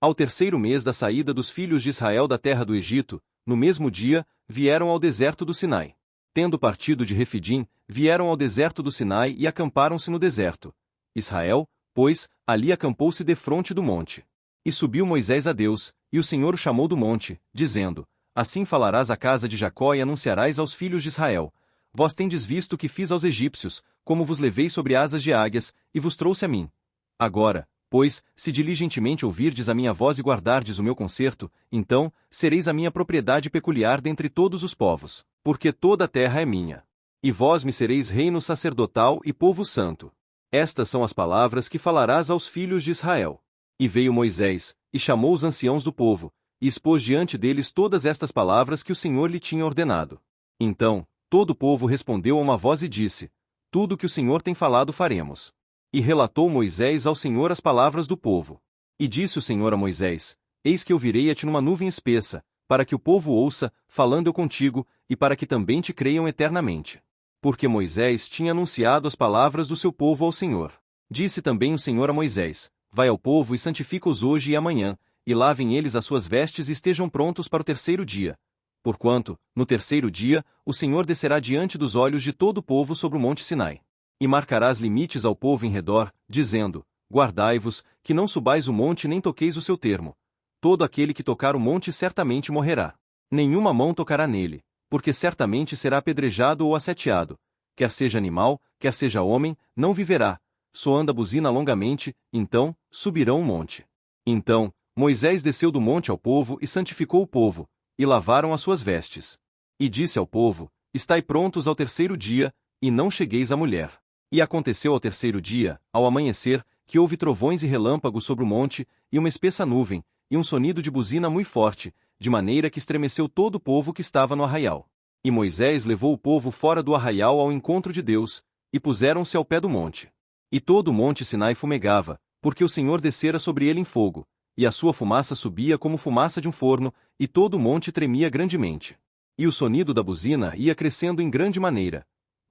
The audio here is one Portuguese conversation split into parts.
Ao terceiro mês da saída dos filhos de Israel da terra do Egito, no mesmo dia, vieram ao deserto do Sinai. Tendo partido de Refidim, vieram ao deserto do Sinai e acamparam-se no deserto. Israel, pois, ali acampou-se defronte do monte. E subiu Moisés a Deus, e o Senhor o chamou do monte, dizendo: Assim falarás à casa de Jacó e anunciarás aos filhos de Israel: Vós tendes visto o que fiz aos egípcios, como vos levei sobre asas de águias, e vos trouxe a mim. Agora, pois, se diligentemente ouvirdes a minha voz e guardardes o meu concerto, então, sereis a minha propriedade peculiar dentre todos os povos, porque toda a terra é minha. E vós me sereis reino sacerdotal e povo santo. Estas são as palavras que falarás aos filhos de Israel. E veio Moisés, e chamou os anciãos do povo, e expôs diante deles todas estas palavras que o Senhor lhe tinha ordenado. Então, todo o povo respondeu a uma voz e disse: Tudo o que o Senhor tem falado faremos. E relatou Moisés ao Senhor as palavras do povo. E disse o Senhor a Moisés: Eis que eu virei a ti numa nuvem espessa, para que o povo ouça, falando eu contigo, e para que também te creiam eternamente. Porque Moisés tinha anunciado as palavras do seu povo ao Senhor. Disse também o Senhor a Moisés: Vai ao povo e santifica-os hoje e amanhã, e lavem eles as suas vestes e estejam prontos para o terceiro dia. Porquanto, no terceiro dia, o Senhor descerá diante dos olhos de todo o povo sobre o monte Sinai. E marcarás limites ao povo em redor, dizendo: Guardai-vos, que não subais o monte nem toqueis o seu termo. Todo aquele que tocar o monte certamente morrerá. Nenhuma mão tocará nele, porque certamente será apedrejado ou asseteado. Quer seja animal, quer seja homem, não viverá. Soando a buzina longamente, então, subirão o monte. Então, Moisés desceu do monte ao povo e santificou o povo, e lavaram as suas vestes. E disse ao povo: Estai prontos ao terceiro dia, e não chegueis à mulher. E aconteceu ao terceiro dia, ao amanhecer, que houve trovões e relâmpagos sobre o monte, e uma espessa nuvem, e um sonido de buzina muito forte, de maneira que estremeceu todo o povo que estava no arraial. E Moisés levou o povo fora do arraial ao encontro de Deus, e puseram-se ao pé do monte. E todo o monte Sinai fumegava, porque o Senhor descera sobre ele em fogo, e a sua fumaça subia como fumaça de um forno, e todo o monte tremia grandemente. E o sonido da buzina ia crescendo em grande maneira.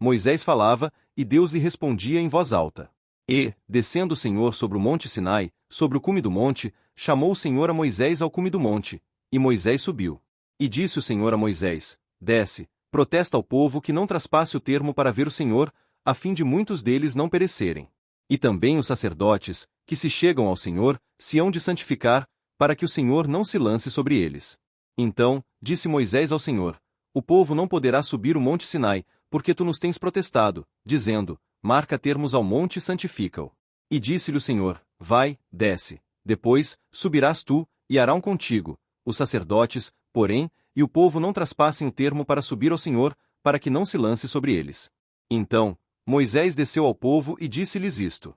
Moisés falava, e Deus lhe respondia em voz alta. E, descendo o Senhor sobre o monte Sinai, sobre o cume do monte, chamou o Senhor a Moisés ao cume do monte, e Moisés subiu. E disse o Senhor a Moisés: Desce, protesta ao povo que não traspasse o termo para ver o Senhor, a fim de muitos deles não perecerem. E também os sacerdotes, que se chegam ao Senhor, se hão de santificar, para que o Senhor não se lance sobre eles. Então, disse Moisés ao Senhor: O povo não poderá subir o monte Sinai, porque tu nos tens protestado, dizendo: Marca termos ao monte e santifica-o. E disse-lhe o Senhor: Vai, desce. Depois, subirás tu, e Arão contigo, os sacerdotes, porém, e o povo não traspassem o termo para subir ao Senhor, para que não se lance sobre eles. Então, Moisés desceu ao povo e disse-lhes isto.